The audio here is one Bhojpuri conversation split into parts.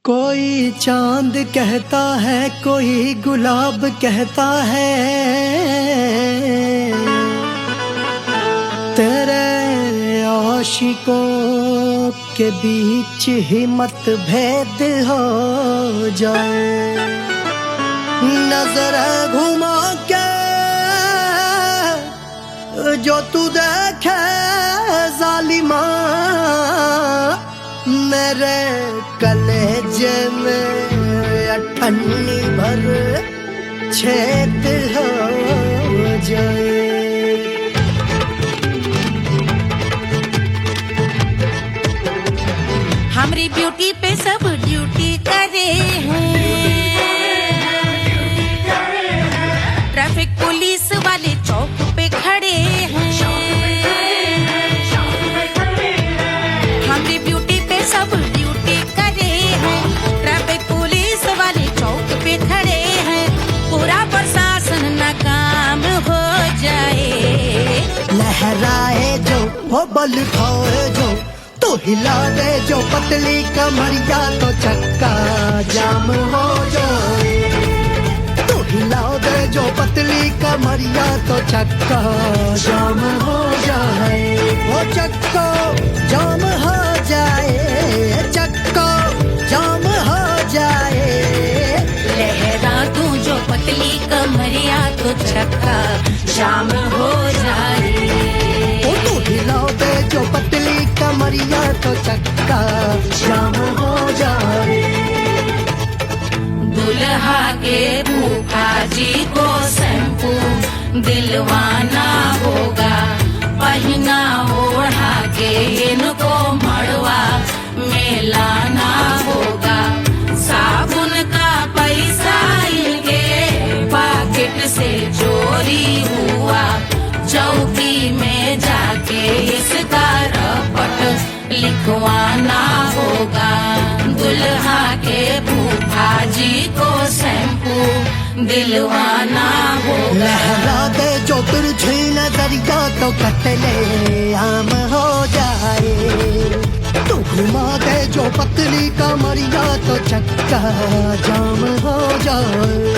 कोई चांद कहता है, कोई गुलाब कहता है, तेरे आशिकों के बीच ही मतभेद हो जाए। नजर घुमा के जो तू देखे जालिमा, मेरे कलेजे में अठन्नी भर छेद हो जाए। हमारी ब्यूटी पे सब ड्यूटी करे हैं, ट्रैफिक पुलिस वाले चौक पे खड़े हैं। हमारी ब्यूटी पे सब ड्यूटी करे हैं, ट्रैफिक पुलिस वाले चौक पे खड़े हैं। पूरा प्रशासन नाकाम हो जाए। लहराए जो वो बल खाए जो, तो हिला दे जो पतली कमरिया, तो चक्का जाम हो जाए। तो हिला दे जो पतली कमरिया, तो चक्का जाम हो जाए। वो चक्का जाम हो जाए, चक्का जाम हो जाए। लहरा तू जो पतली कमरिया, तो चक्का जाम हो जाए। तो हिला दे जो पतली कमरिया, तो चक्का जाम हो जाए। दुल्हा के फूफा जी को शैम्पू दिलवाना होगा, पहना ओढ़ा के इनको मड़वा में लाना होगा। साबुन का पैसा इनके पॉकेट से चोरी हुआ, चौकी में जाके इसका रपट लिखवाना होगा। दुल्हा के फूफा जी को शैम्पू दिलवाना होगा। लहरा दे जो तिरछी नजरिया, तो कतले आम हो जाए। तू घुमा दे जो पतली कमरिया, तो चक्का जाम हो जाए।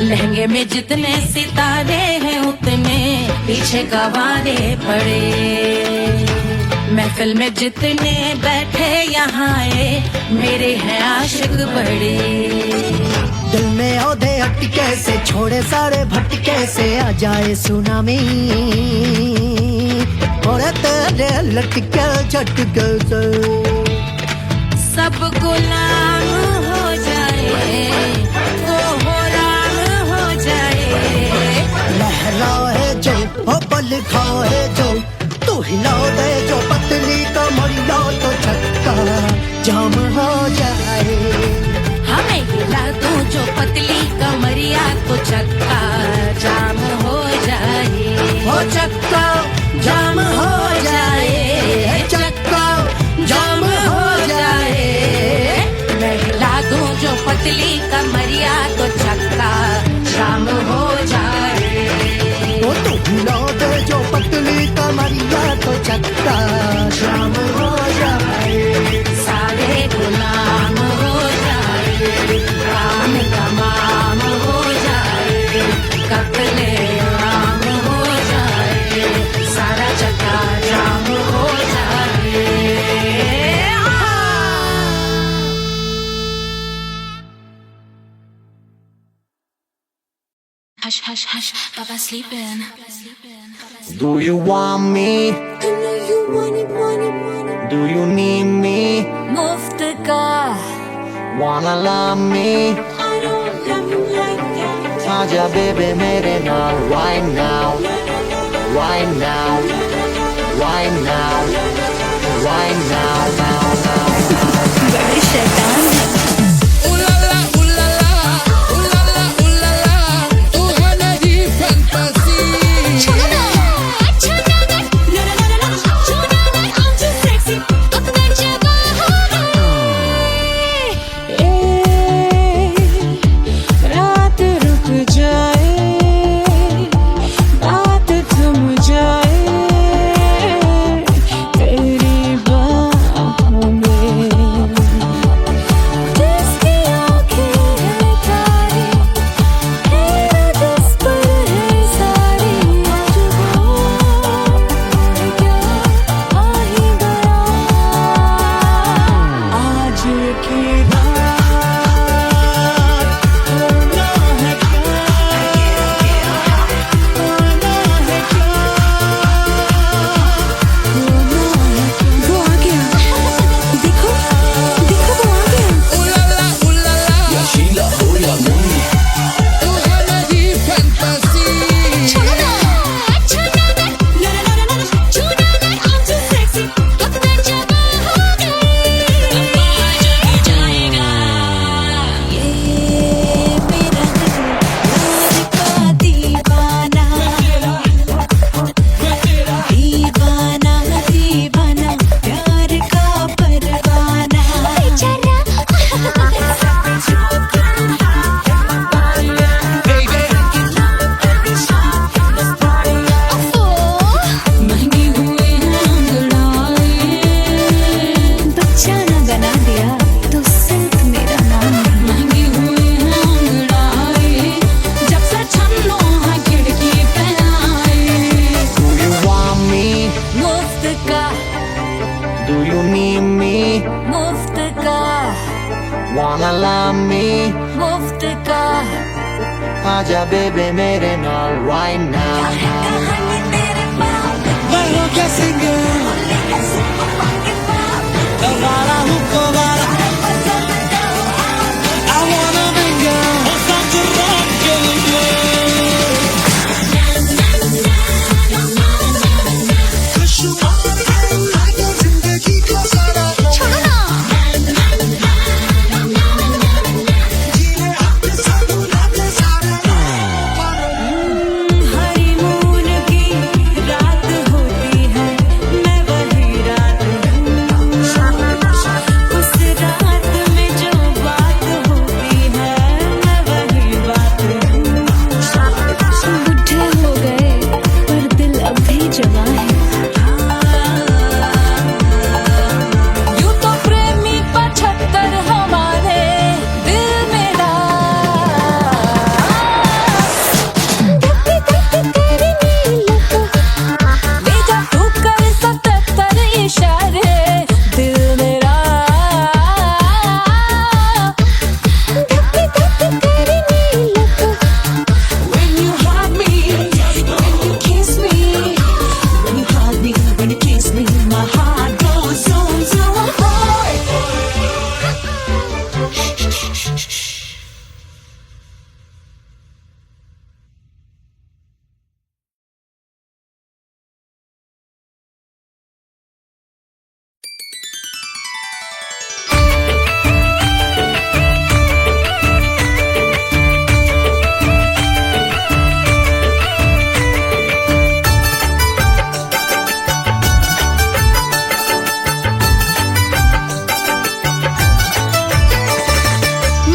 लहंगे में जितने सितारे हैं, उतने पीछे गवारे पड़े। महफिल में जितने बैठे यहाँ आए, मेरे हैं आशिक बड़े। दिल में औधे हटके से, छोड़े सारे भटके से, आ जाए सुनामी और तेरे लटके झटके से सब गुलाम हो जाए, वो हो राम हो जाए। लहराए जो वो बल खाए जो, तू हिला दे जो पतली कमरिया, तो चक्का जाम हो जाए। हमें हिला दो जो पतली कमरिया, तो चक्का जाम हो जाए। वो चक्का जाम हो जाए, चक्का जाम हो जाए। मैं हिला दूं जो पतली कमरिया, तो चक्का जाम हो जाए। वो तू हिला दे जो पतली कमरिया, तो चक्का जाम हो जाए। सारे गुलाम हो जाए, काम तमाम हो जाए। कत्ले आम हो जाए, सारा चक्का जाम हो जाए। Hush, hush, hush, Baba sleeping. Do you want me? I know you want it, want it, want it. Do you need me? Muftaga, Wanna love me? I don't love you like that. Aja baby mere naal right now, right now, right now, right now, now, now, now. बड़े शैतान हैं। महंगी हुए अंगड़ाई, बच्चा ना बना दिया तो सिर्फ मेरा नाम नहीं। महंगी हुए अंगड़ाई, जब से छन्नो है खिड़की पे आई। Do you want me? मुफ्त का, Do you need me? मुफ्त का, Wanna love me? मुफ्त का। आजा बेबे मेरे नाल right now. मैं हूँ क्या सिंगर दोबारा हूँ दोबारा I wanna mingle और सच rock के लिए जिंदगी को सारा छोड़ो ना। हनीमून की रात होती है, मैं वही रात हूँ। उस रात में जो बात होती है, मैं वही बात हूँ। बुढ़े हो गए पर दिल अब भी जवान है। यूं तो प्रेमी 75 हमारे दिल मेरा। धक्के धक्के तेरी नीलक, ले जा तू कर 77 इशारे दिल मेरा। धक्के धक्के तेरी नीलक, when you hug me, when you kiss me, when you hug me, when you kiss me, my heart goes zoom zoom.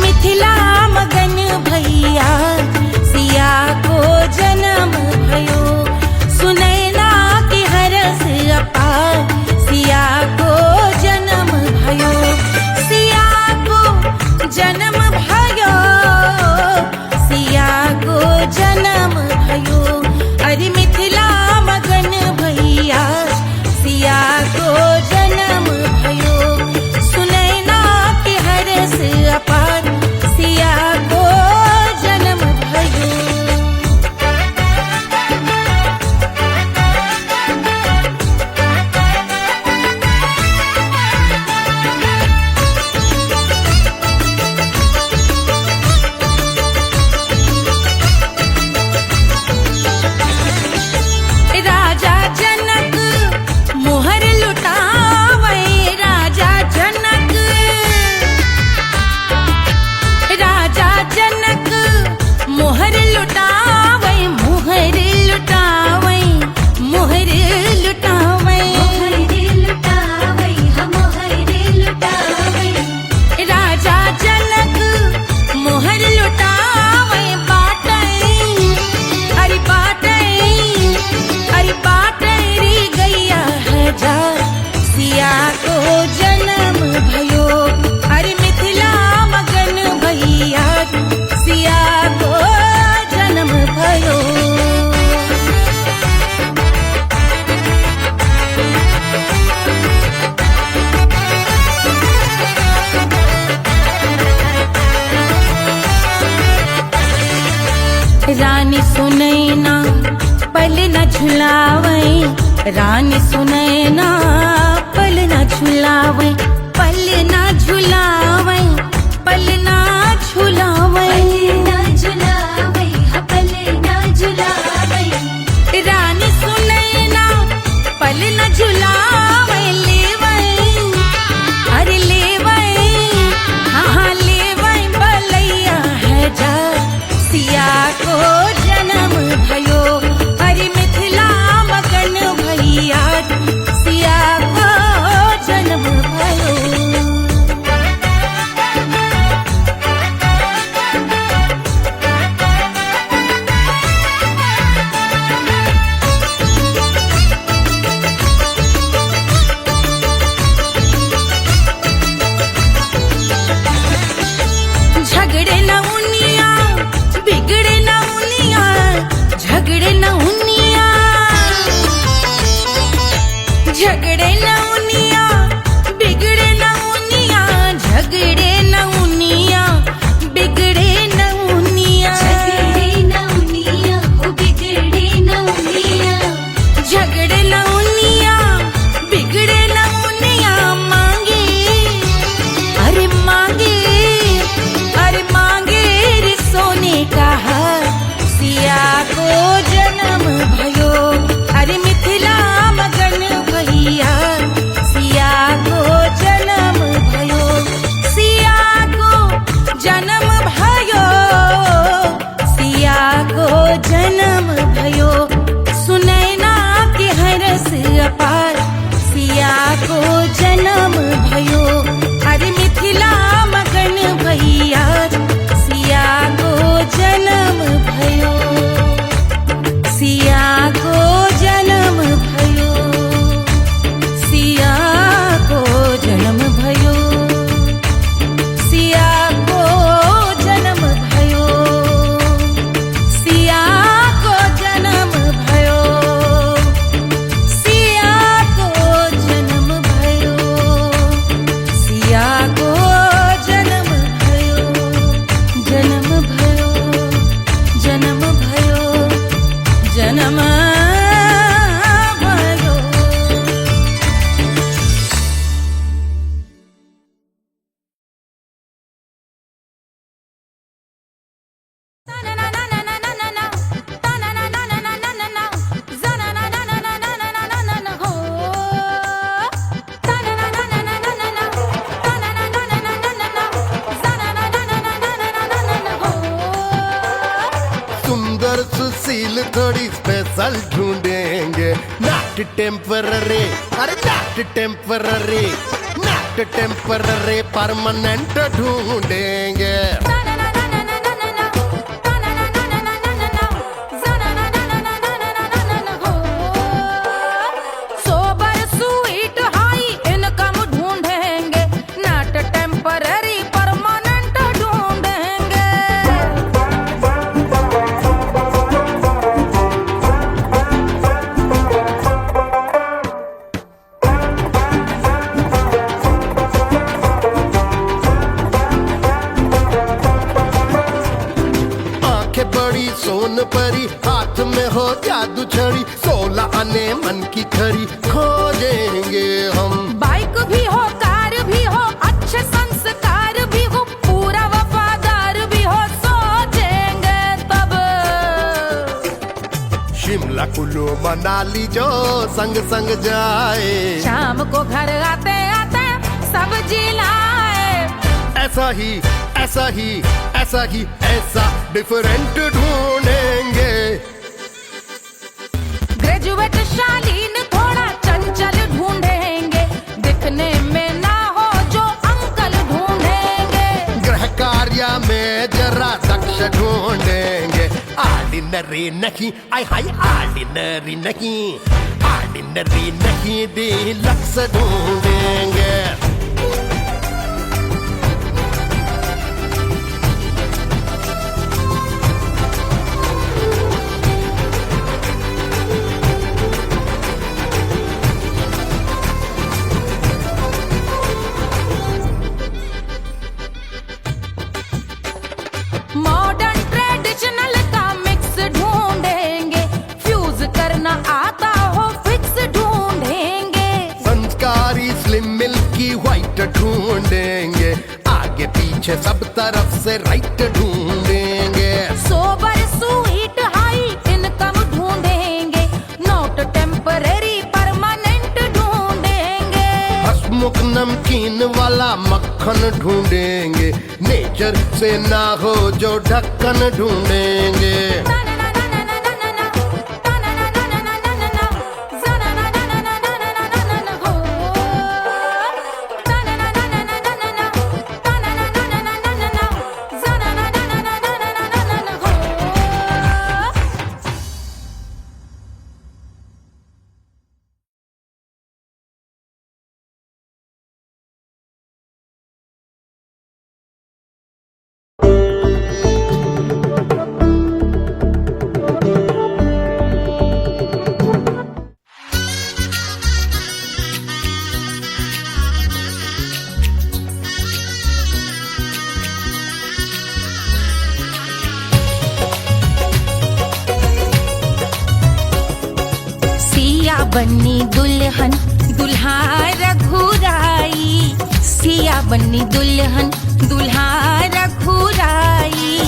Mithila मगन भैया सिया को जन्म भयो सुनैना की हरस अपार सिया को जन्म भयो सिया को जन्म भयो सिया को जन्म भयो अरे मिथिला मगन भैया सिया को जन्म भयो सुनैना की हरस अपार सिया को जन्म भयो राजा जनक मोहर लुटावे राजा जनक राजा जनक मोहर लुटावे मोहर लुटावे मोहर लुटावे राजा जनक मोहर लुटावे अरे बाटे री गैया हजार सिया को जन्म भयो अरे मिथिला मगन भैया सिया को जन्म भयो रानी सुनैना पल न झुलावे रानी सुनैना पल न झुलावे पल न झुलावे पल न झुलावे रानी सुनैना पल न झुलावे लेवे अरे लेवे हाँ लेवे बलैया है जा सिया को जन्म भयो अरे मिथिला मगन भैया सिया को जन्म भयो थोड़ी स्पेशल ढूंढेंगे, नॉट टेम्पररी, अरे not temporary, not temporary, permanent ढूंढेंगे। सोबर स्वीट हाई इनकम ढूंढेंगे, नॉट टेम्पररी परमानेंट ढूंढेंगे। आंखें बड़ी सोन परी, हाथ में हो जादू छड़ी, 16 आने मन की खरी खोजेंगे हम। बाइक भी हो, कार भी हो, अच्छे संस्कार भी हो, पूरा वफादार भी हो, सोचेंगे तब। शिमला कुल्लू मनाली जो संग संग जाए, शाम को घर आते आते सब्जी लाए। ऐसा ही ऐसा ही ऐसा ही ऐसा डिफरेंट ढूंढेंगे। ग्रेजुएट शालीन थोड़ा चंचल ढूंढेंगे, दिखने में ना हो जो अंकल ढूंढेंगे। गृह कार्य में जरा दक्ष ढूंढेंगे, ऑर्डिनरी नहीं, आय हाय ऑर्डिनरी नहीं, ऑर्डिनरी नहीं, डीलक्स ढूंढेंगे। मॉडर्न ट्रेडिशनल का मिक्स ढूंढेंगे, फ्यूज करना आता हो फिक्स ढूंढेंगे। संस्कारी स्लिम मिल्की व्हाइट ढूंढेंगे, आगे पीछे सब तरफ से राइट ढूंढेंगे। सोबर स्वीट हाई इनकम ढूंढेंगे, नॉट टेम्पररी परमानेंट ढूंढेंगे। हसमुख नमकीन वाला मक्खन ढूंढेंगे, नेचर से ना हो जो ढक्कन ढूंढेंगे। बन्नी दुल्हन दुल्हा रघुराई, सिया बन्नी दुल्हन दुल्हा रघुराई,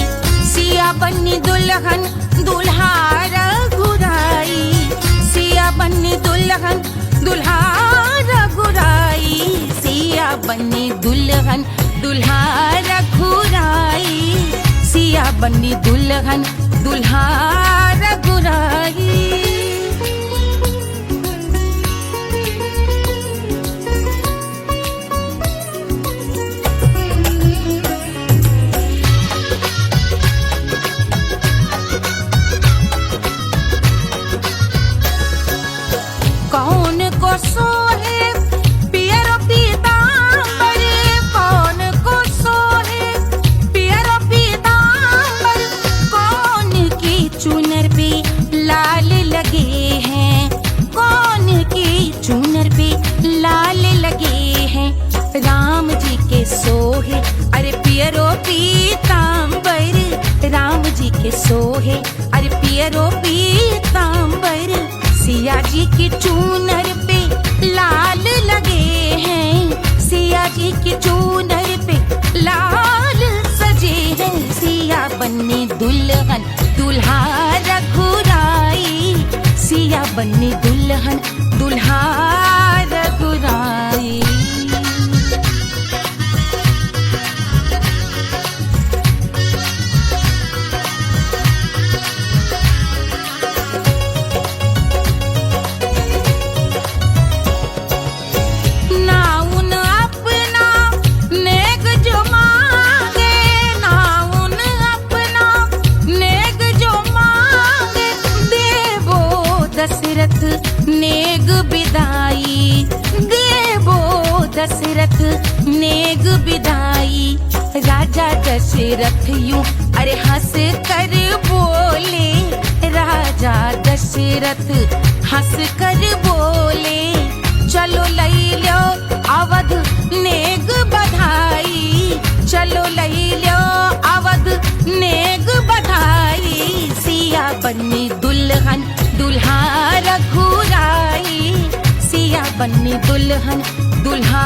सिया बन्नी दुल्हन दुल्हा रघुराई, सिया बन्नी दुल्हन दुल्हा रघुराई, सिया बन्नी दुल्हन दुल्हा रघुराई, सिया बन्नी दुल्हन दुल्हा रघुराई। कौन को सोहे पियरो पीतांबर, कौन को सोहे पियरो पीतांबर, कौन की चुनर पे लाल लगे हैं, कौन की चुनर पे लाल लगे हैं। राम जी के सोहे अरे पियरो पीतांबर, राम जी के सोहे अरे पियरो पीतांबर, सिया जी की चूनर पे लाल लगे हैं, सिया जी की चूनर पे लाल सजे हैं। सिया बन्नी दुल्हन दुल्हा रघुराई, सिया बन्नी दुल्हन दुल्हा रघुराई। दशरथ नेग विदाई। राजा दशरथ यूं अरे हंस कर बोले, राजा दशरथ हंस कर बोले, चलो लई लो अवध नेग बधाई, चलो लई लो अवध नेग बधाई। सिया बन्नी दुल्हन दुल्हा रघुराई, सिया बन्नी दुल्हन दुल्हा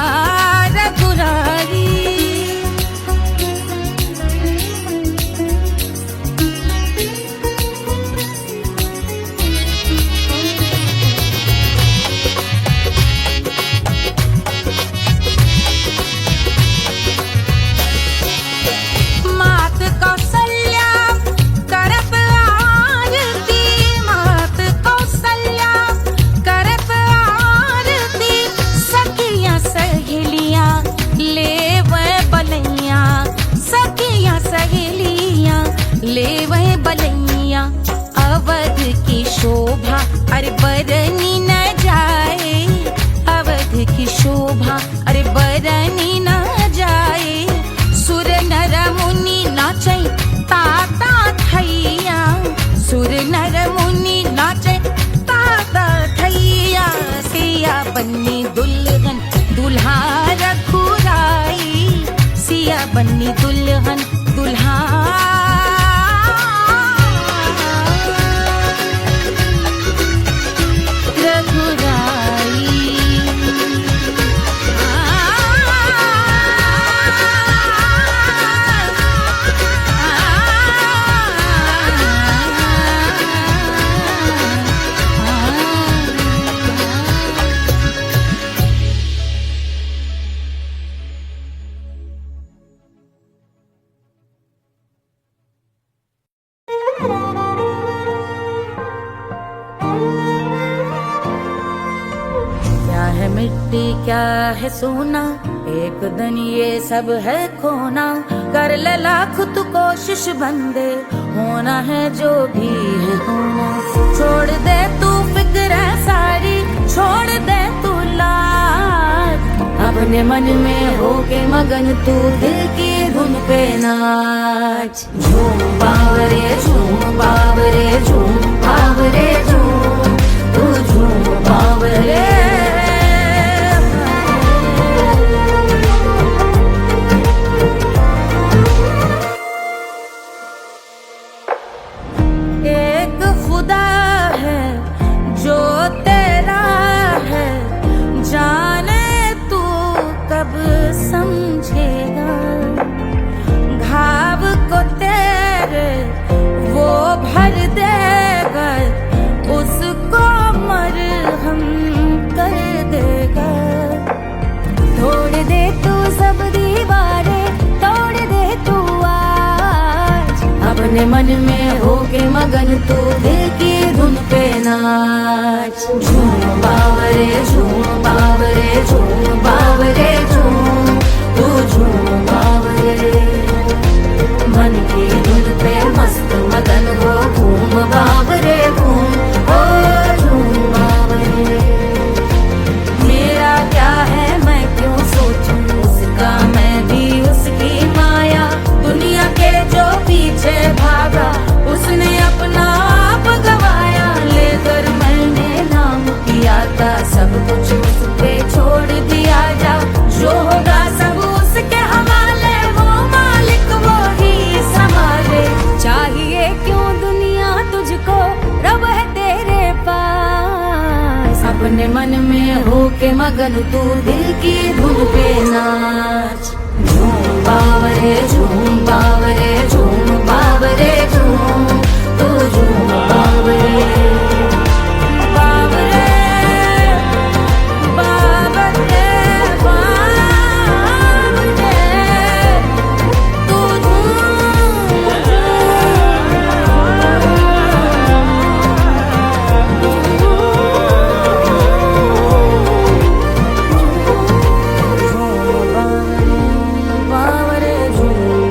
रघुराई। ले वह बलैया अवध की शोभा अरे बरनी न जाए, अवध की शोभा अरे बरनी न जाए। सुर नर मुनि नाचे ताता थैया, सुर नर मुनि नाचे ताता थैया। सिया बन्नी दुल्हन दुल्हा रघुराई, सिया बन्नी दुल्हन दुल्हा क्या है सोना, एक दिन ये सब है खोना। कर ले लाख तू कोशिश बंदे, होना है जो भी है होना। छोड़ दे तू फिक्र सारी, छोड़ दे तू लाज, अपने मन में होके मगन तू दिल की धुन पे नाच। झूम बावरे झूम बावरे झूम बावरे झूम, तू झूम बावरे। अपने मन में होके मगन तू दिल की धुन पे नाच। झूम बावरे झूम बावरे झूम बावरे झूम, तू झूम बावरे। मन की धुन पे मस्त मगन हो घूम बावरे घूम, ओ झूम बावरे। मेरा क्या है मैं क्यों सोचूं उसका, मैं भी उसकी माया। दुनिया के जो पीछे भागा उसने अपना आप गवाया, लेकर मैंने नाम किया था सब कुछ उस पे छोड़ दिया। जा जो होगा सब उसके हवाले, वो मालिक वो ही संभाले। चाहिए क्यों दुनिया तुझको, रब है तेरे पास। अपने मन में होके मगन तू दिल की धुन पे नाच। झूम बावरे झूम बावरे झूम बावरे झूम, तू झूम बावरे। बावरे बावरे बावरे, तू झूम बावरे झूम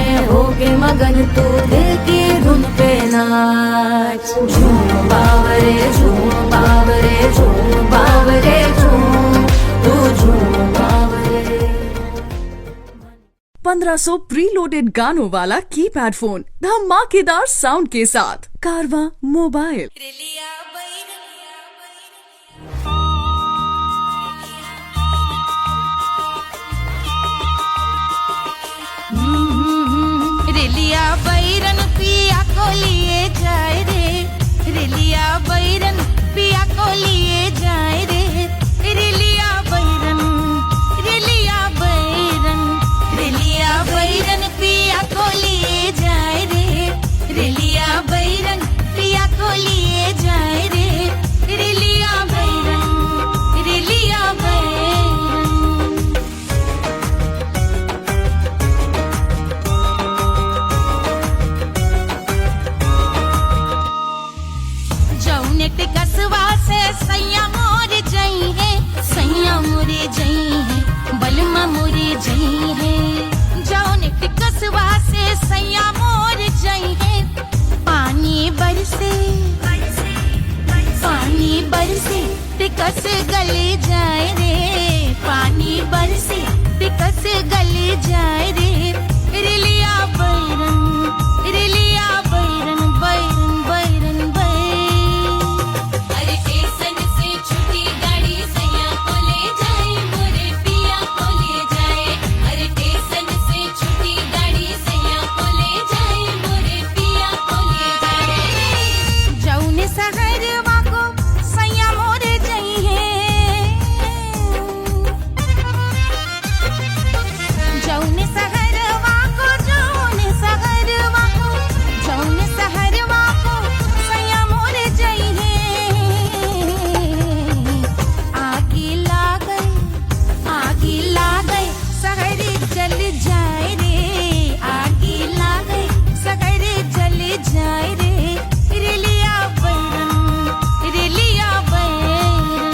में होके मगन तू दिल की धुन पे नाच। झूम बावरे झूम बावरे झूम बावरे झूम, तू झूम बावरे। 1500 प्रीलोडेड गानों वाला कीपैड फोन धमाकेदार साउंड के साथ कारवा मोबाइल। रेलिया बैरन पिया को लिए जाए रे, रेलिया बैरन पिया को लिए जाए रे, रेलिया बैरन, रेलिया बैरन, रेलिया बैरन पिया को लिए जाए रे, रेलिया बैरन पिया को लिए जाए रे, रेलिया बैरन, रेलिया बैरन। जौनेट कसवा से सैया मोर जई है, सैया मोरे जई है, बलमा मोरे जई है। जौनेट कसवा से सैया मोर जई है, पानी बरसे, पानी बरसे तिकस गले जाए रे, पानी बरसे तिकस गले जाए रे, रेलिया बैरन, रेलिया बैरन, बैरन बैरन बैरन। अरे स्टेशन से छुट्टी गाड़ी सैया को ले जाए, मोरे पिया को ले जाए। अरे स्टेशन से छुट्टी गाड़ी सैया को ले जाए, मोरे पिया को ले जाए। जौने सहरवा को सैया मोरे जई है, जौने सहरवा को, जौने सहरवा को, जौने सहरवा को सैया मोरे जई है। आगे लागल, आगे लागल सहर जल जाए रे, आगे लागल सहर जल जाए रे, रेलिया बैरन, रेलिया बैरन।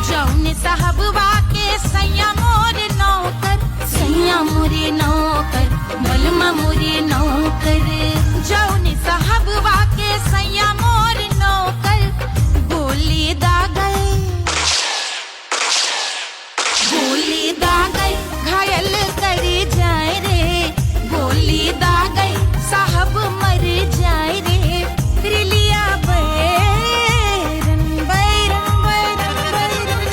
जौने साहबवा के सैया मोरे नौकर, सैया मोरे नौकर, बलमा मोरे नौकर। जौने साहबवा के सैया मोरे नौकर, गोली दागल, गोली दागल घायल करे जाए रे, गोली दागल साहब मर जाए रे, रेलिया बैरन, बैरन बैरन बैरन।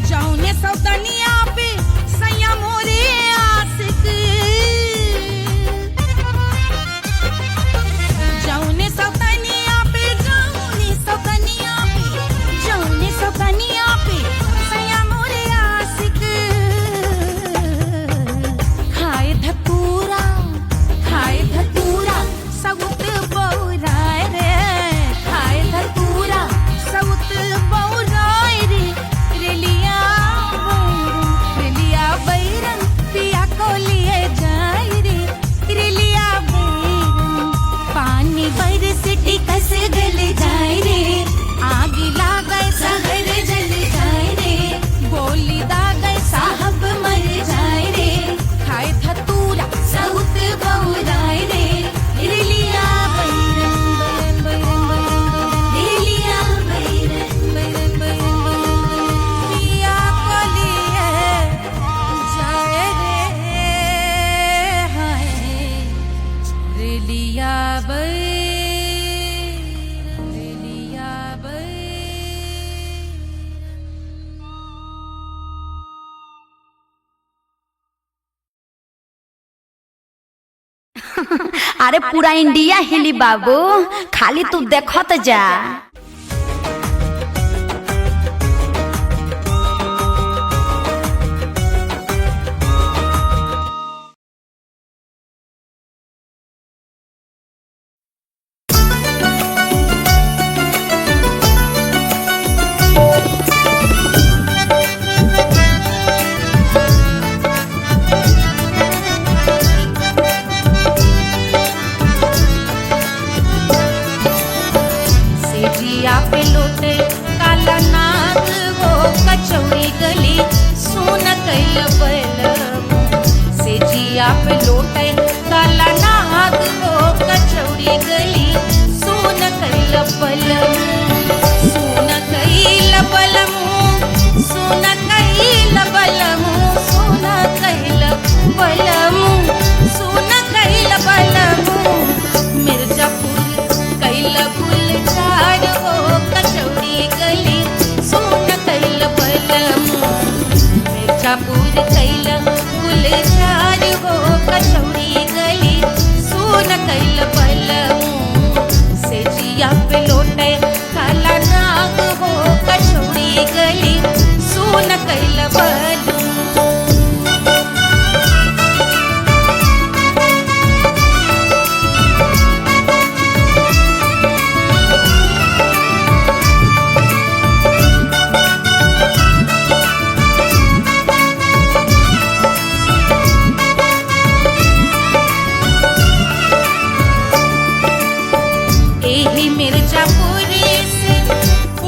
जौने सौतनिया पे सैया मोरे आशिक, जौने सौतनिया पे, जौने सौतनिया पे, जौने सौतनिया पे सैया मोरे आशिक। खाए धतूरा, खाए धतूरा सउत बौराए रे, खाए धतूरा सउत बौराए रे, रेलिया बैरन, रेलिया बैरन पिया को लिए जाए रे, रेलिया बैरन। पानी बरस टिकस गल जाए रे, आग लागल सहर जल जाए रे, गोली दागल साहब मर जाए रे, खाए धतूरा सउत बौराए रे, रेलिया बैरन, बैरन बैरन बैरन, रेलिया बैरन, बैरन बैरन बैरन। पिया को लिए जाए रे, हाय रेलिया बैरन, रेलिया बैरन। अरे पूरा इंडिया हिली बाबू, खाली तू देखत जा। सेजिया पे लोटे काला नाग हो कचौड़ी गली सुन कैल बलमू सेजिया पे लोटे काला नाग हो कचौड़ी गली सुन कैल बलमू सुन कैल बलमू सुन कैल बलमू सुन कैल बलमू सुन कैल बलमू मिर्जापुर कैल गुलजार हो कचौड़ी गली सुन कैल बलमू मिर्जापुर कैल गुलजार हो कचौड़ी गली सुन कैल बलमू सेजिया पे लोटे काला नाग हो कचौड़ी गली सुन कैल बलमू एही मिर्जापुर से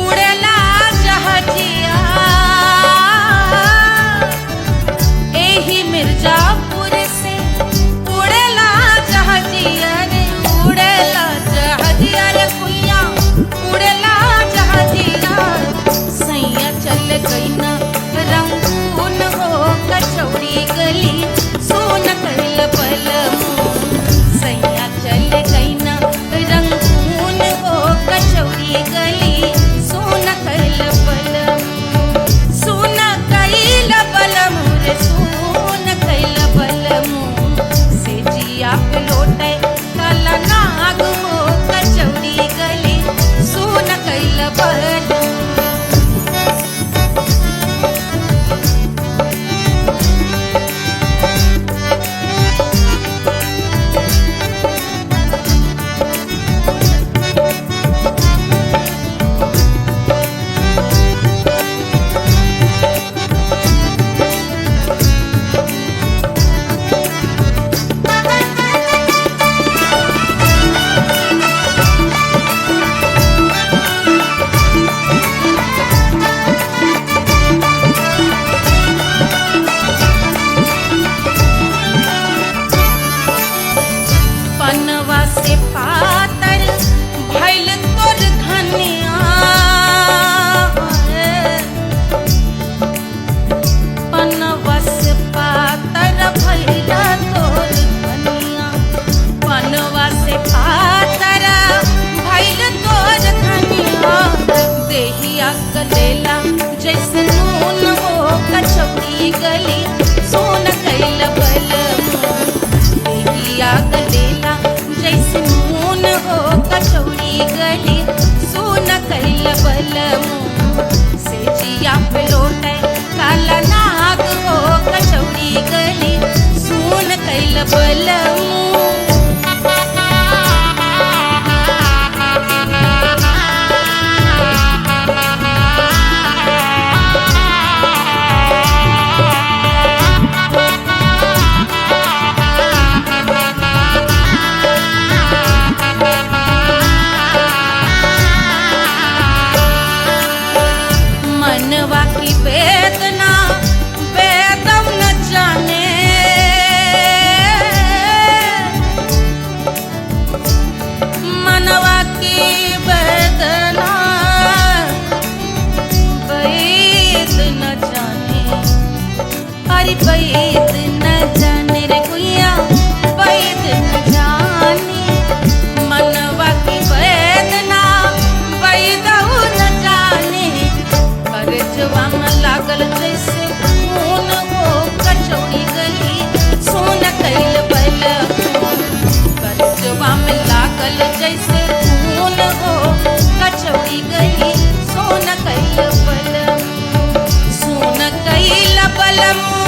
उड़ला जहाजिया एही मिर्जापुर से उड़ला जहाजिया रे उड़ला जहाजिया रे कुइया उड़ला जहाजिया सैया चल गई ना रंगून हो कचौड़ी गली सोन कैल बलमू सैया चल गई ना रंगून हो कचौड़ी गली सोन कैल बलमू सोन कैल बलमू रे सोन कैल बलमू सेजिया पे लोटे काला नाग हो कचौड़ी गली सोन कैल बलमू पनवा से पातर भइल तोर धनिया पनवा से पातर भइल तोर धनिया पनवा से पातर भइल तोर धनिया देहिया गलेला जैसे नून हो कचौड़ी गली सोन कैल बलमू देहिया गलेला जैसे नून हो कचौड़ी गली सोन कैल बलमू सेजिया पे लोटे काला नाग हो कचौड़ी गली सोन कैल बलमू मनवा की वेदना वेदम न जाने मनवा की वेदना वैद न जाने अरे वैद न जाने रे कुइया वैद न जाने मनवा की वेदना वैद न जाने करजवा में लागल जैसे खून हो कचौड़ी गली सोन कैल बलमू करजवा में लागल जैसे खून हो कचौड़ी गली सोन कैल बलमू सोन कैल बलमू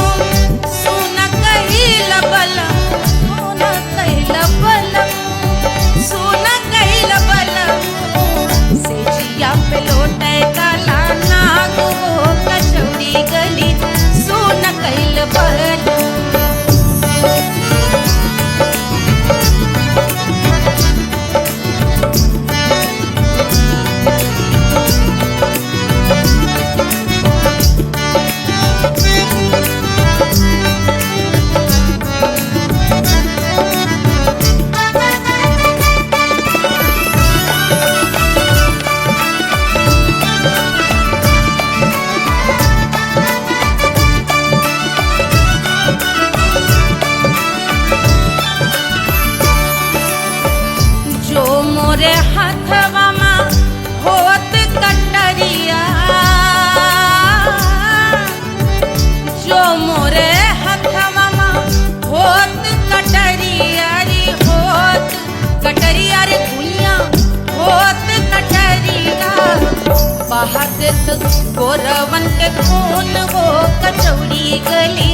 गोरवन के खून वो कचौड़ी गली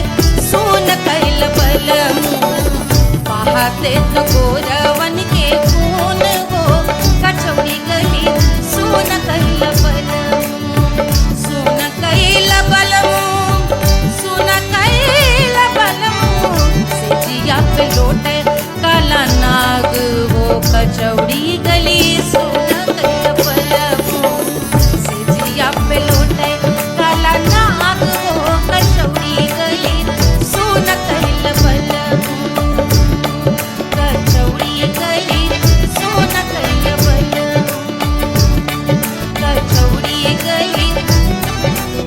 सोन कैल बलमू पाहते तो गोरवन के खून वो कचौड़ी गली सोन कैल बलमू सोन कैल बलमू सोन कैल बलमू सिजिया पे लोटे काला नाग वो कचौड़ी गली सोन कैल बलमू सिजिया पे लोटे काला नाग वो कचौड़ी गली सोन कैल बलमू कचौड़ी गली सोन कैल बलमू कचौड़ी गली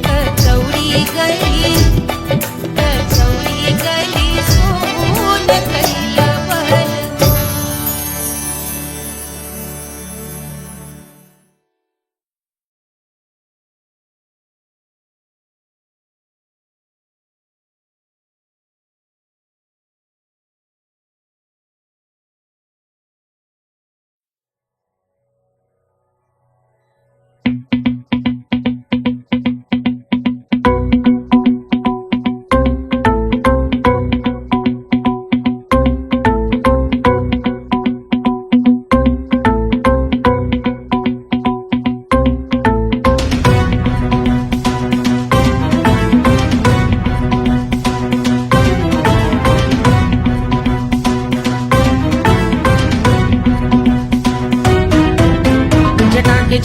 कचौड़ी गली कचौड़ी गली सोन कैल बलमू।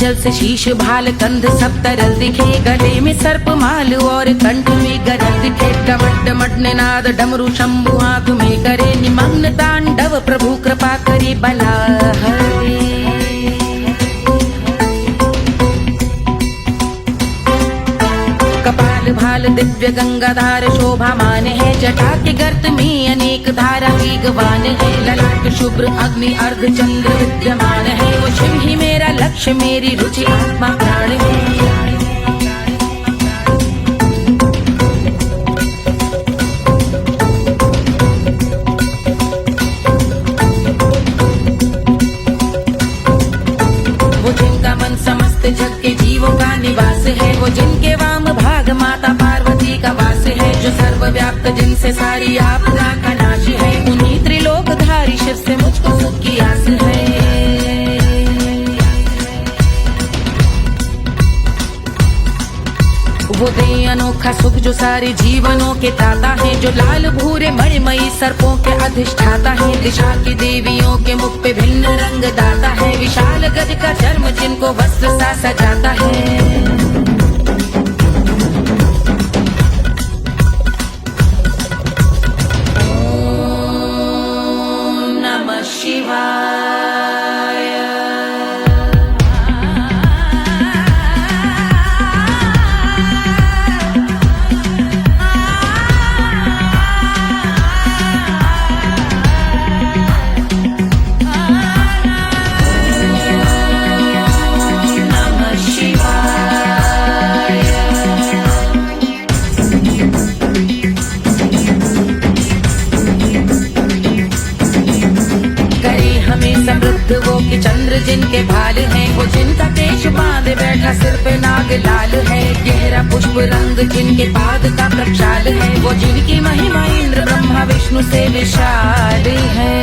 जल से शीश भाल कंध सब तरल दिखे गले में सर्प माल और कंठ में गरल दिखे डमट डमट निनाद डमरू शंभु आंख में करे निमग्न तांडव प्रभु कृपा करे बला हरे कपाल भाल दिव्य गंगाधार शोभामान है जटा के गर्त में अनेक धारा वेगवान है ललाट शुभ्र अग्नि अर्ध चंद्र विद्यमान है वो शिव ही मेरा लक्ष्य मेरी रुचि आत्मा प्राण है वो जिनका मन समस्त जग के जीवों का निवास है वो जिनके वाम भाग माता पार्वती का वास है जो सर्वव्याप्त जिनसे सारी आपदा का नाश है उन्हीं त्रिलोकधारी शिव से मुझको सुख की आस है वो दे अनोखा सुख जो सारे जीवनों के दाता है जो लाल भूरे मणिमयी सर्पों के अधिष्ठाता है दिशा की देवियों के मुख पे भिन्न रंग दाता है विशाल गज का चर्म जिनको वस्त्र सा सजाता है वो कि चंद्र जिनके भाल हैं वो जिनका केश बांधे बैठा सिर पे नाग लाल है गहरा पुष्प रंग जिनके पाद का प्रक्षाल है वो जिनकी महिमा इंद्र ब्रह्मा विष्णु से विशाल है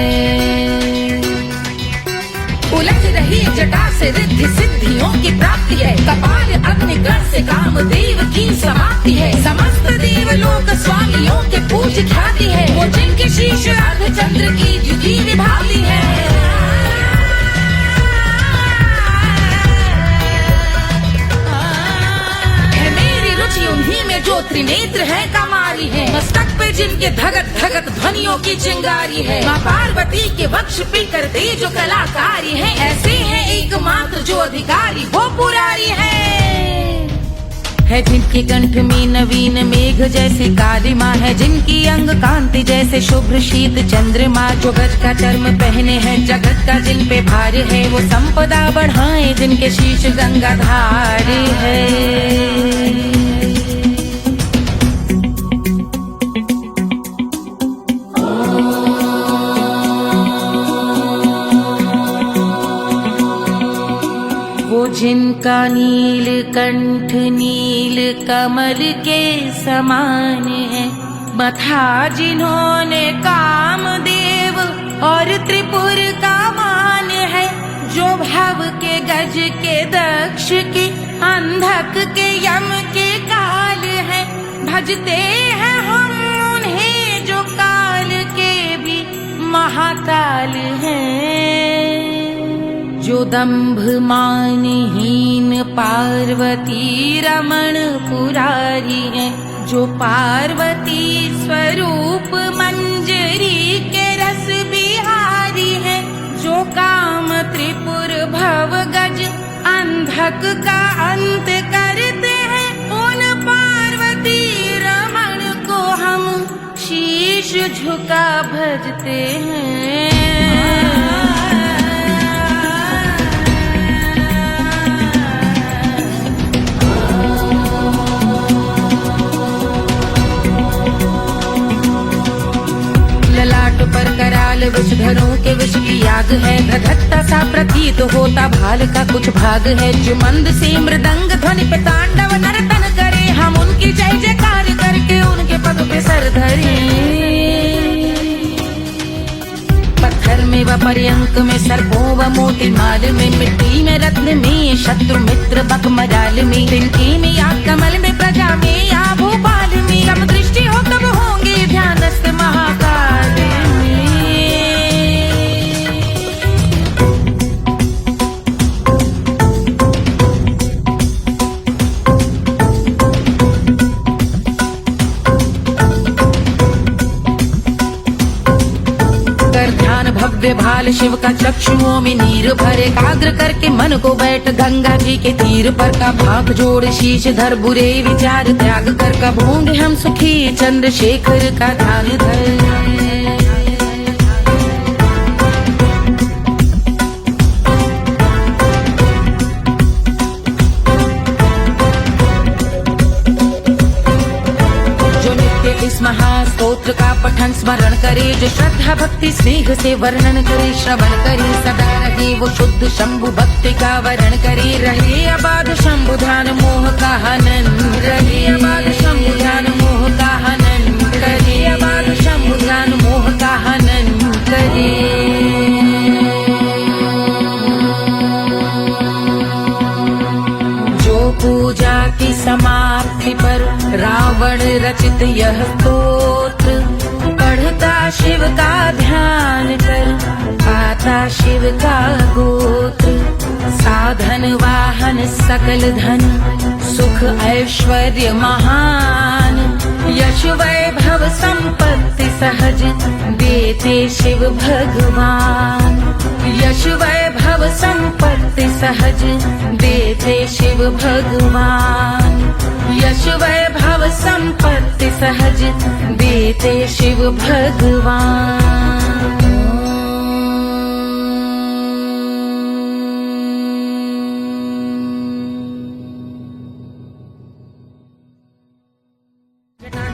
उलझ रही जटा से रिद्धि सिद्धियों की प्राप्ति है कपाल अग्निगण से कामदेव की समाप्ति है समस्त देवलोक स्वामियों के पूज ख्याति है वो जिनके शीश अर्ध चंद्र की द्युति विभावती है उन्हीं में जो त्रिनेत्र है कमारी है मस्तक पे जिनके धगत धगत ध्वनियों की चिंगारी है माँ पार्वती के वक्ष पे करते जो कलाकारी है ऐसे हैं एकमात्र जो अधिकारी वो पुरारी है जिनके कंठ में नवीन मेघ जैसे काली माँ है जिनकी अंग कांति जैसे शुभ्र शीत चंद्रमा जो गज का चर्म पहने हैं जगत का जिन पे भार है वो संपदा बढ़ाए जिनके शीश गंगाधार है वो जिनका नील कंठ नील कमल के समान है, मथा जिन्होंने कामदेव और त्रिपुर का मान है, जो भव के गज के दक्ष के अंधक के यम के काल है, भजते हैं हम उन्हें जो काल के भी महाकाल हैं। जो दंभ मानहीन पार्वती रमण पुरारी है, जो पार्वती स्वरूप मंजरी के रस बिहारी है, जो काम त्रिपुर भव गज अंधक का अंत करते हैं, उन पार्वती रमण को हम शीश झुका भजते हैं। ललाट पर कराल विषधरों के विष की याद है, धधकता सा प्रतीत होता भाल का कुछ भाग है, जो मंद से मृदंग ध्वनि पे तांडव नर्तन करे, हम उनकी जय जयकार करके उनके पद पे सर धरे। पत्थर में व पर्यंक में सर्पों व मोती माल में, मिट्टी में रत्न में शत्रु मित्र बक मजाल में, तिनके में या कमल में प्रजा में या भोपाल में, सम दृष्टि हो तब होंगे ध्यानस्थ महाकाल में। ध्यान भव्य भाल शिव का चक्षुओं में नीर भरे, एकाग्र करके मन को बैठ गंगा जी के तीर पर, का भाग जोड़ शीश धर बुरे विचार त्याग कर, कब होंगे हम सुखी चंद्रशेखर का ध्यान धर। इस महास्तोत्र का पठन स्मरण करे, जो श्रद्धा भक्ति स्नेह से वर्णन करे, श्रवण करे सदा रहे वो शुद्ध शंभु भक्ति का वरण करे, रहे अबाध शंभु ध्यान मोह का हनन, रहे अबाध शंभु ध्यान मोह का हनन करे, अबाध शंभु ध्यान मोह का हनन करे। पूजा की समाप्ति पर रावण रचित यह स्तोत्र, पढ़ता शिव का ध्यान कर पाता शिव का गोत्र, साधन वाहन सकल धन सुख ऐश्वर्य महान, यश वैभव संपत्ति सहज देते शिव भगवान, यश वैभव संपत्ति सहज देते शिव भगवान, यश वैभव संपत्ति सहज देते शिव भगवान।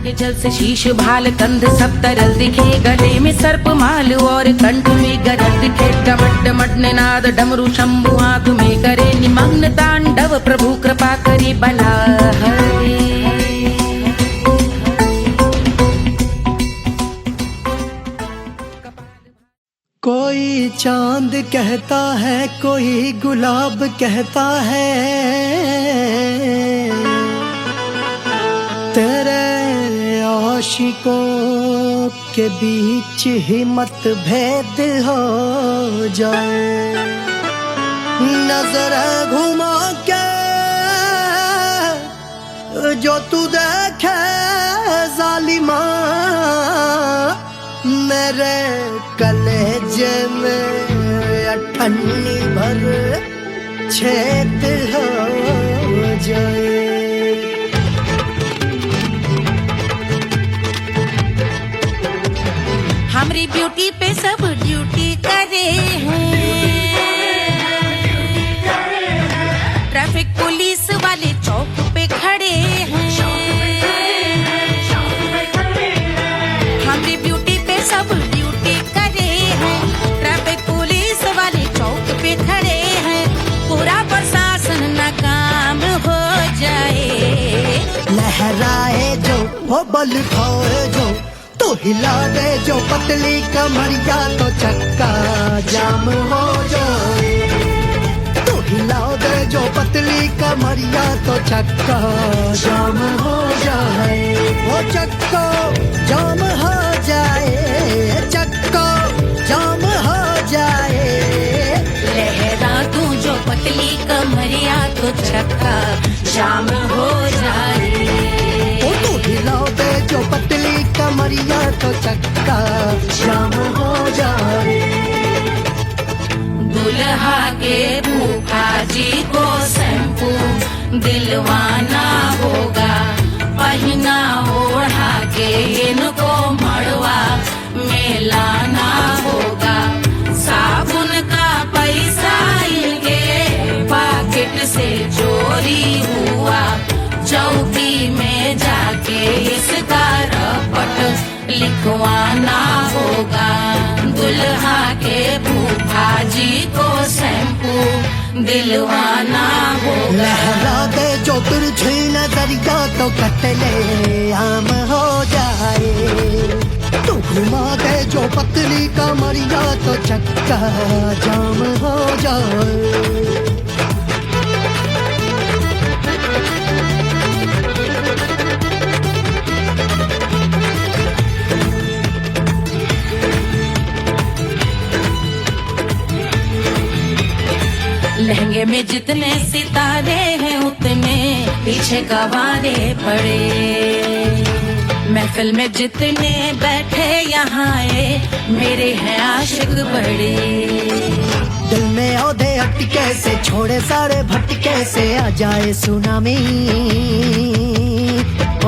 के जल से शीश भाल कंध सब तरल दिखे, गले में सर्प माल और कंठ में गरज दिखे, डमट डमट निनाद डमरू शंभु हाथ में करे, निमग्न तांडव प्रभु कृपा करे बला हरे। कोई चांद कहता है, कोई गुलाब कहता है, तेरे आशिकों के बीच ही मतभेद हो जाए, नजर घुमा के जो तू देखे जालिमा, मेरे कलेजे में अठन्नी भर छेद हो जाए। हमारी ब्यूटी पे सब ड्यूटी करे हैं, ट्रैफिक पुलिस वाले चौक पे खड़े हैं, हमारी ब्यूटी पे सब ड्यूटी करे हैं, ट्रैफिक पुलिस वाले चौक पे खड़े हैं, पूरा बरसात लहराए जो वो बल खाए जो तो हिला दे जो पतली कमरिया तो चक्का जाम हो जाए। तो हिला दे जो पतली कमरिया तो चक्का जाम हो जाए। वो चक्का जाम हो जाए, चक्का जाम हो जाए। लहरा तू जो पतली कमरिया तो चक्का जाम हो जाए। ओ तो हिला दे जो पतली कमरिया तो चक्का जाम हो जाए। दुल्हा के फूफा जी को शैम्पू दिलवाना होगा, पहना ओढ़ा के इनको मड़वा में लाना होगा। साबुन का पैसा इनके पॉकेट से चोरी हुआ, चौकी में जाके इसका रपट लिखवाना होगा। दुल्हा के फूफा जी को शैम्पू दिलवाना होगा। लहरा दे जो तिरछी नजरिया तो कतले आम हो जाए। तू घुमा दे जो पतली कमरिया तो चक्का जाम हो जाए। लहंगे में जितने सितारे हैं उतने पीछे गवारे पड़े। महफिल में जितने बैठे यहाँ आए मेरे हैं आशिक बड़े। दिल में औधे अटके से छोड़े सारे भटके से आ जाए सुनामी।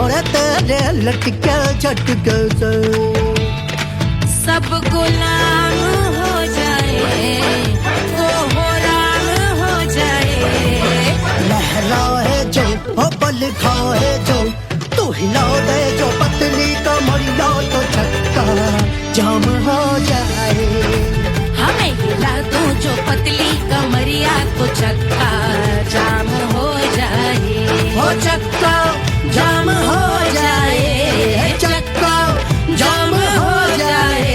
और तेरे लटके झटके से सब गुलाम हो जाए, वो राम हो जाए। लहराए जो ओ बल खाए जो तू हिला दे जो पतली कमरिया तो चक्का जाम हो जाए। हमें हिला दो जो पतली कमरिया तो चक्का जाम हो जाए। ओ चक्का जाम हो जाए, चक्का जाम हो जाए।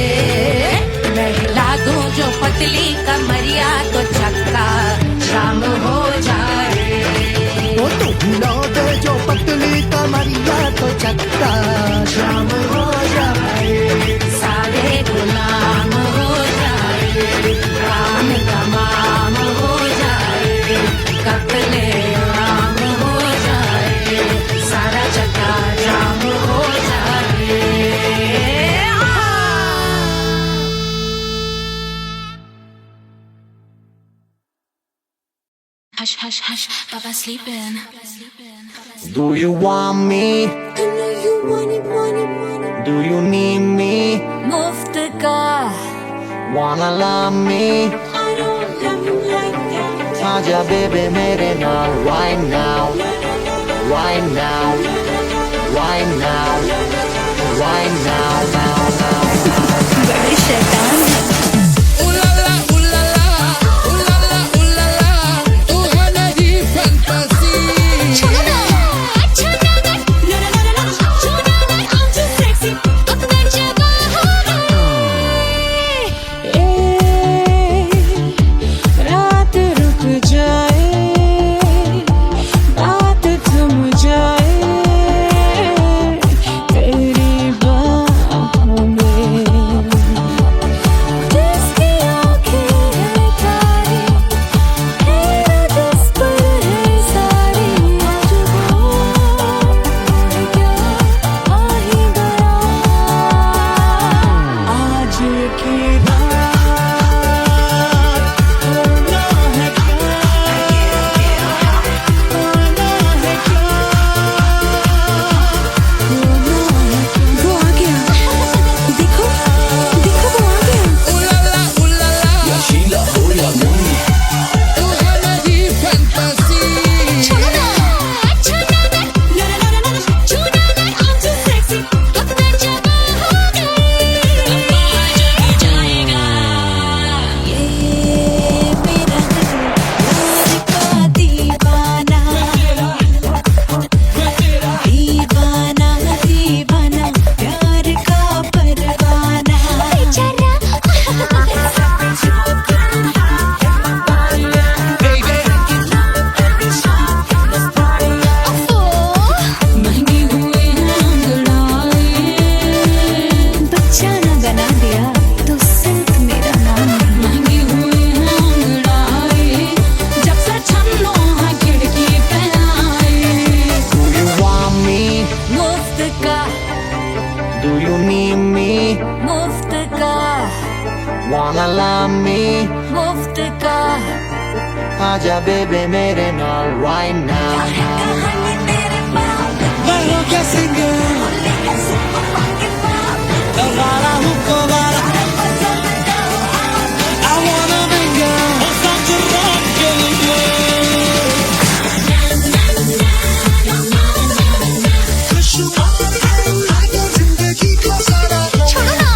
मैं हिला दूं जो पतली कमरिया तो चक्का जाम हो जाए। ओ तू हिला दे जो पतली कमरिया तो चक्का जाम हो जाए। सारे गुलाम हो जाए, काम तमाम हो जाए। कत्ले आम हो जाए, सारा चक्का जाम हो जाए। Hush, hush, hush, Baba sleeping. Do you want me? I know you want it, want it, want it. Do you need me? मुफ्त का Wanna love me? I don't love you like that. आजा बेबे मेरे नाल right now, right now, right now, right now, now, now. बड़े शैतान है। रात रुक जाए, बात थम जाए तेरी बाहों में। आजा बेबी मेरे नाल right now. Bajo que sigue Rara Hukovara I wanna venga Start to rock खुशबू लागे जिंदगी को सारा छोड़ो ना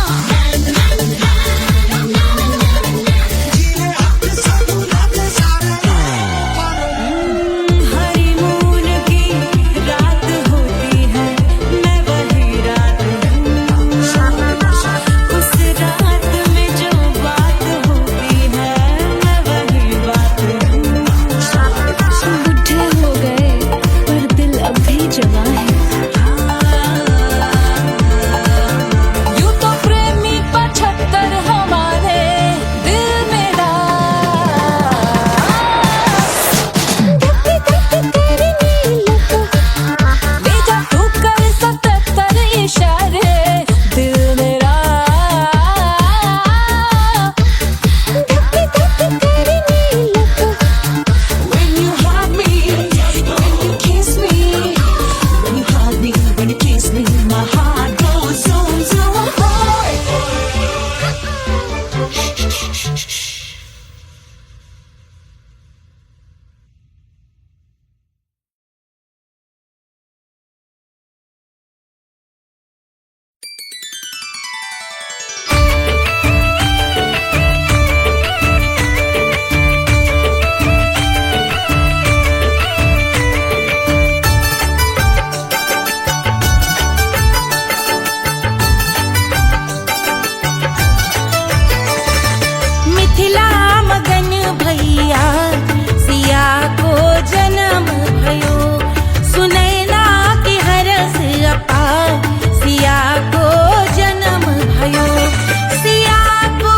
जीने अपने सारे हनीमून की रात होती है मैं वही रात हूँ उस रात में जो बात होती है मैं वही बात हूँ बुढ़े हो गए पर दिल अब भी जवान है यूं तो प्रेमी 75 हमारे दिल में ले जा तू कर 77 इशारे दिल मेरा When you hug me, when you kiss me, when you hug me, when you kiss me, my heart goes zoom zoom boy. Mithila मगन भैया सिया को जन्म भयो सुनैना की हरस अपा सिया को जन्म भयो सिया को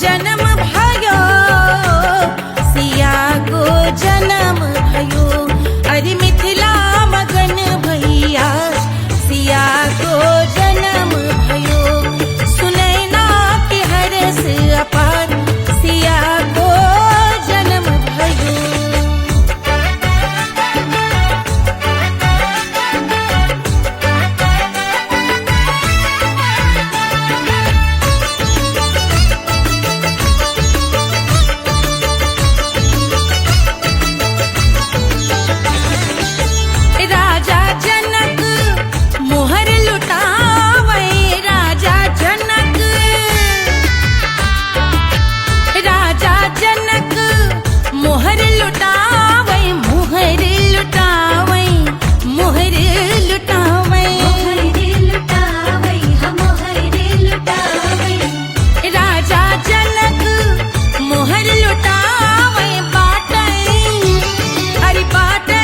जन्म भयो सिया को जन्म भयो अरे मिथिला मगन भैया सिया को जन्म भयो सुनैना की हरस अपार सिया को जन्म भयो राजा जनक मोहर लुटावे राजा जनक मोहर लुटावे मोहर लुटावे मोहर लुटावे राजा जनक मोहर लुटावे बाटे अरे बाटे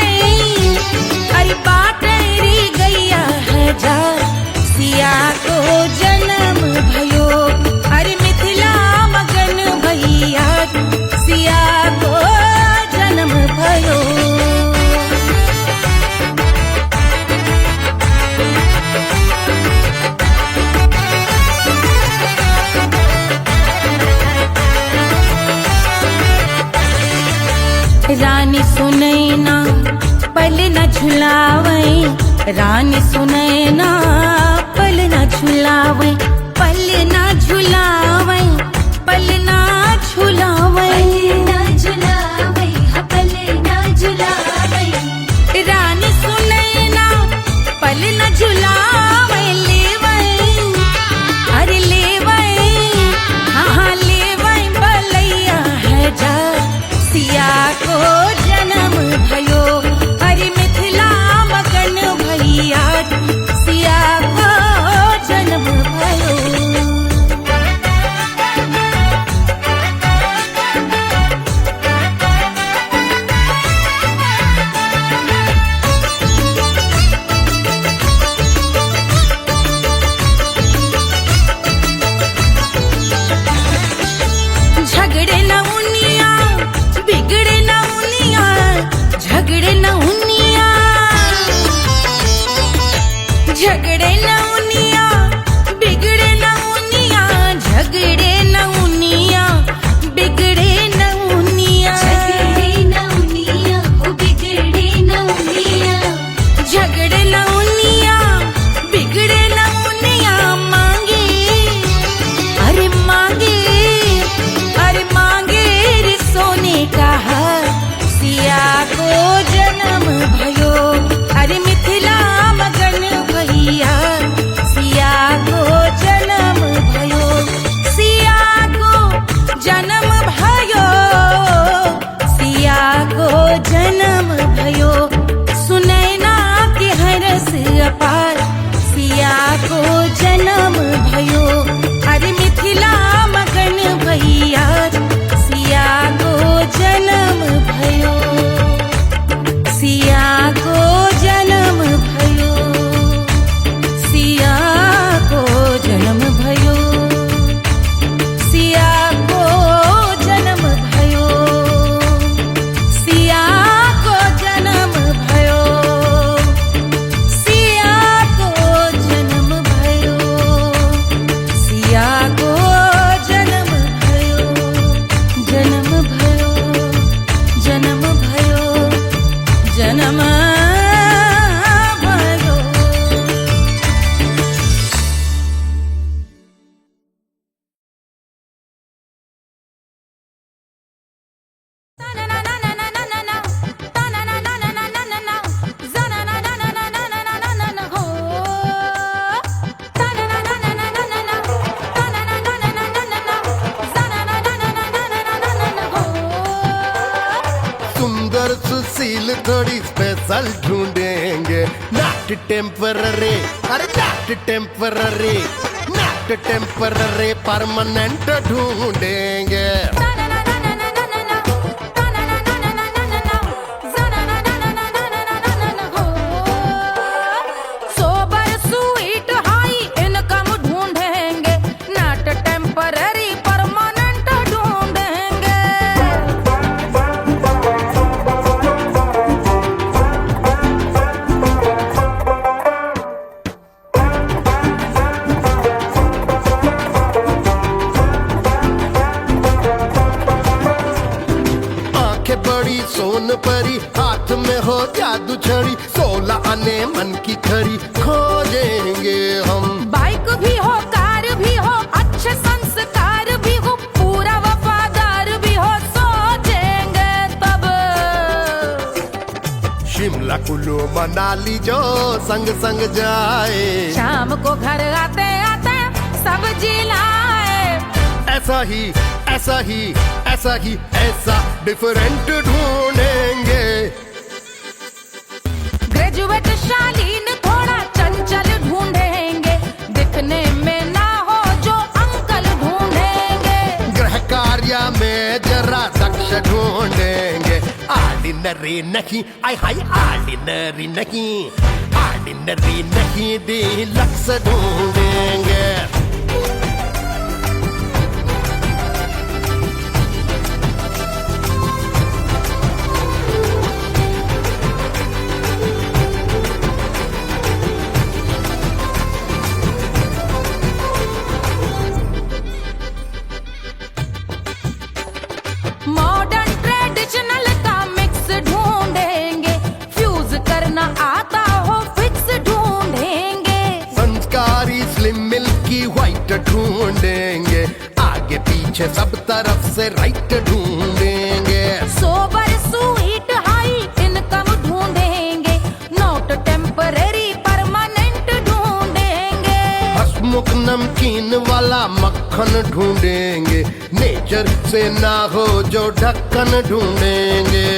अरे बाटे री गैया हजार सिया को जन्म भयो अरे मिथिला मगन भैया सिया को जन्म भयो रानी सुनैना पल न झुलावे रानी सुनैना पल न झुलावे पल न झुलावे पल न झुलावे रानी सुनैना पल न झुलावे लेवे अरे लेवे हाँ लेवे बलैया है जा सिया को जन्म भयो अरे मिथिला मगन भैया सिया को जन्म भयो भयो अरे मिथिला मगन भैया सिया को जन्म भयो सिया को जन्म भयो सिया को जन्म भयो सुनैना के हरस अपार सिया को जन्म भयो अरे मिथिला मगन भैया सिया को जन्म भयो सिया को जन्म भयो सिया को जन्म भयो सिया को जन्म भयो सिया को जन्म भयो सिया को जन्म भयो सिया को जन्म भयो जन्म भयो जन्म भयो जन्म भयो सुंदर सुशील थोड़ी स्पेशल ढूंढेंगे नॉट टेम्पररी अरे not temporary not temporary permanent ढूंढेंगे सोबर स्वीट हाई इनकम ढूंढेंगे नॉट टेम्पररी परमानेंट ढूंढेंगे आंखें बड़ी सोन परी हाथ में हो जादू छड़ी 16 आने मन की खरी खोजेंगे हम बाइक भी हो कार भी हो अच्छे संस्कार भी हो पूरा वफादार भी हो सोचेंगे तब शिमला कुल्लू मनाली जो संग संग जाए शाम को घर आते आते सब्जी लाए ऐसा ही ऐसा ही ऐसा ही ऐसा डिफरेंट ढूंढेंगे ग्रेजुएट शालीन थोड़ा चंचल ढूंढेंगे दिखने में ना हो जो अंकल ढूंढेंगे गृह कार्य में जरा दक्ष ढूंढेंगे ऑर्डिनरी नहीं आई हाय ऑर्डिनरी नहीं डीलक्स ढूंढेंगे मॉडर्न ट्रेडिशनल का मिक्स ढूंढेंगे फ्यूज करना आता हो फिक्स ढूंढेंगे संस्कारी स्लिम मिल्की व्हाइट ढूंढेंगे आगे पीछे सब तरफ से राइट ढूंढेंगे सोबर स्वीट हाई इनकम ढूंढेंगे नॉट टेम्पररी परमानेंट ढूंढेंगे हसमुख नमकीन वाला मक्खन ढूंढेंगे नेचर से ना हो जो ढक्कन ढूंढेंगे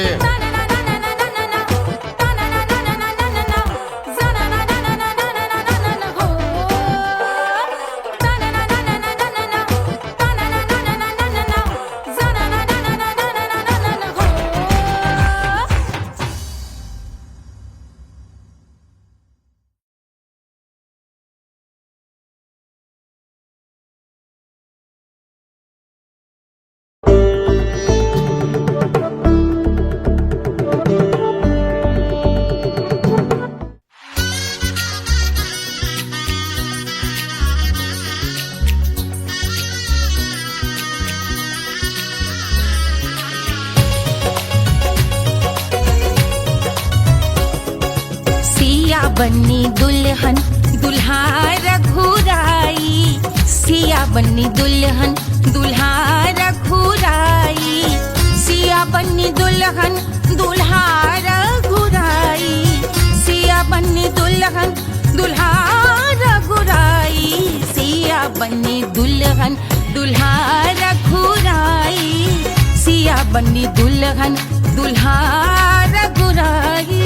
बन्नी दुल्हन दुल्हा रघुराई, सिया बन्नी दुल्हन दुल्हा रघुराई, सिया बन्नी दुल्हन दुल्हा रघुराई। दुल्हन दुल्हा रघुराई, सिया बनी दुल्हन दुल्हा रघुराई।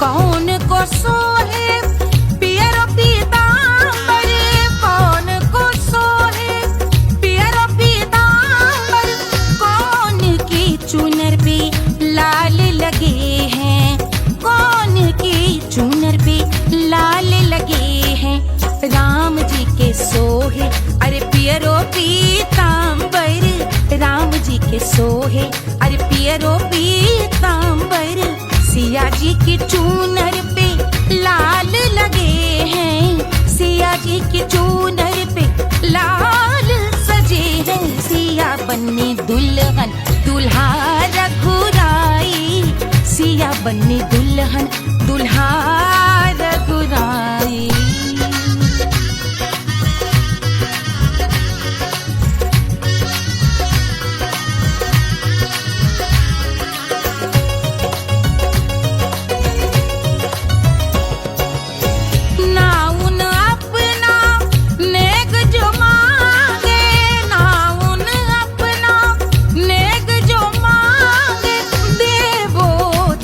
कौन को सोहे पियरो पीतांबर, कौन को सोहे पियरो पीतांबर, कौन की चुनर पे लाल लगे हैं, कौन की चुनर पे लाल लगे हैं। राम जी के सोहे अरे पियरो पीतांबर, राम जी के सोहे अरे पियरो पीतांबर, सिया जी की चूनर पे लाल लगे हैं, सिया जी की चूनर पे लाल सजे हैं। सिया बनी दुल्हन दुल्हा रघुराई, सिया बनी दुल्हन दुल्हा रघुराई।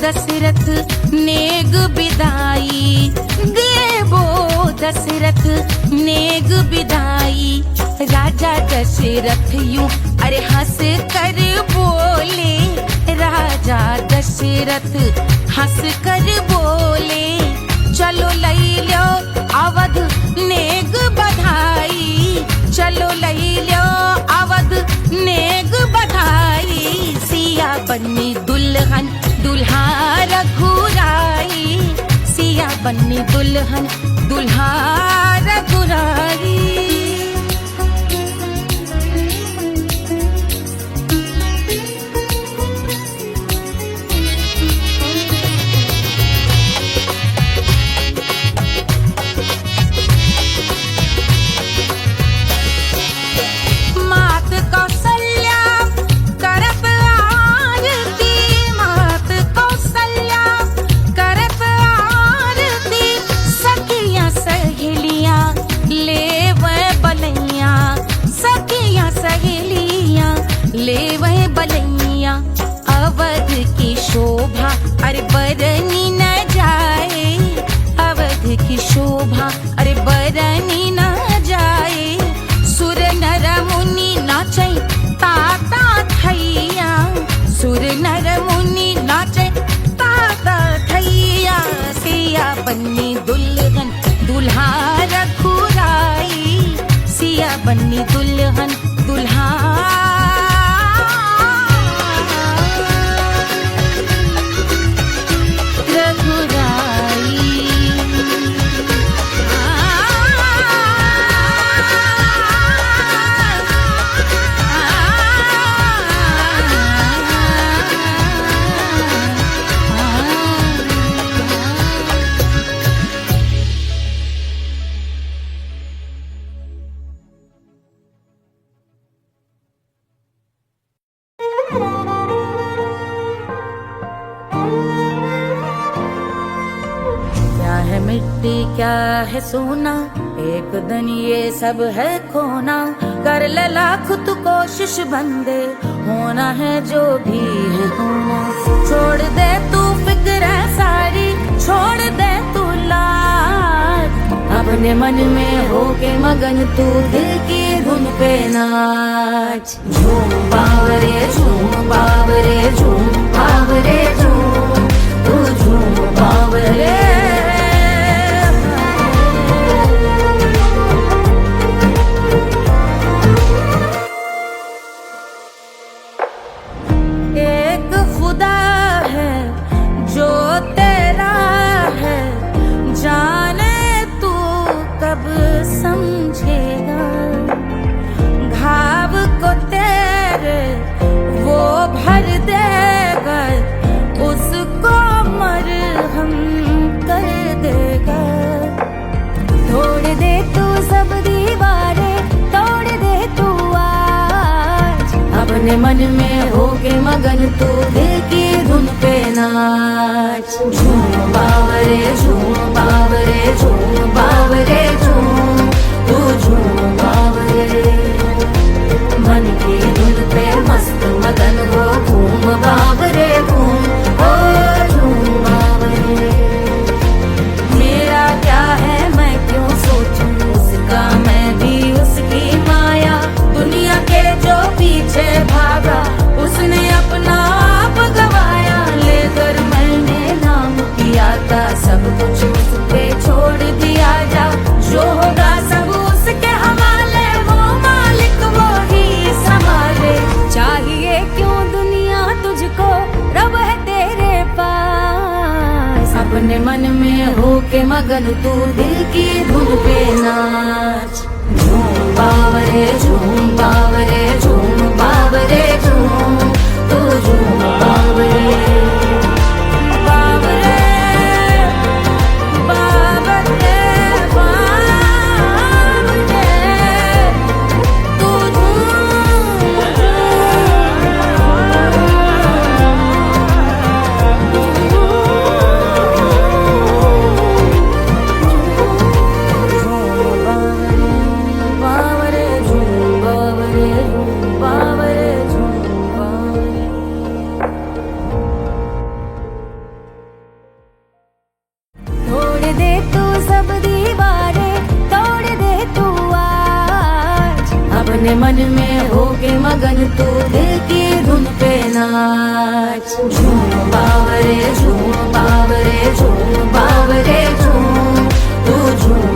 दशरथ नेग बिदाई, देवो दशरथ नेग बिदाई। राजा दशरथ यूं अरे हंस कर बोले, राजा दशरथ हंस कर बोले, चलो लई लो अवध नेग बधाई, चलो लई लो अवध नेग बधाई। सिया बनी दुल्हन दुल्हा रघुराई, सिया बनी दुल्हन दुल्हा रघुराई। मात कौशल्या करत आरती, मात कौशल्या करत आरती, सखियां सहेलियां लेवे बलैया, सखियां सहेलियां लेवे बलैया। अवध की शोभा अरे बरनी न जाए, अवध की शोभा अरे बरनी न जाए। सुर नर मुनि नाचे ताता थैया, सुर नर मुनि नाचे ताता थैया। सिया बनी दुल्हन दुल्हा रघुराई, सिया बनी दुल्हन दुल्हा मिट्टी क्या है सोना, एक दिन ये सब है खोना। कर ले लाख तू कोशिश बंदे, होना है जो भी है होना। छोड़ दे तू फिक्र सारी, छोड़ दे तू लाज, अपने मन में होके मगन तू दिल की धुन पे नाच। झूम बावरे झूम बावरे झूम बावरे झूम, तू झूम बावरे। खुदा है जो तेरा है, जाने तू कब समझेगा। घाव को तेरे वो भर दे मन में होके मगन तू दिल की धुन पे नाच। झूम बावरे झूम बावरे झूम बावरे झूम, तू झूम बावरे। मन की धुन पे मस्त मगन हो घूम बावरे घूम, ओ झूम बावरे। मेरा क्या है मैं क्यों सोचूं उसका, मैं भी उसकी माया। दुनिया के जो पीछे भागा उसने अपना आप गवाया। लेकर मैंने नाम किया था सब कुछ उस पे छोड़ दिया जा। जो होगा सब उसके हवाले, वो मालिक वो ही संभाले। चाहिए क्यों दुनिया तुझको, रब है तेरे पास। अपने मन में होके मगन तू दिल की धुन पे नाच। झूम बावरे झूम बावरे झूम बावरे झूम, तू झूम बावरे। बावरे बावरे बावरे, तू बावरे झूम बावरे झूम बावरे झूम बावरे। तोड़ दे तू सब दीवारें, तोड़ दे तू आज। अपने मन में होके मगन तू दिल की धुन पे नाच। झूम बावरे झूम बावरे झूम बावरे झूम, तू झूम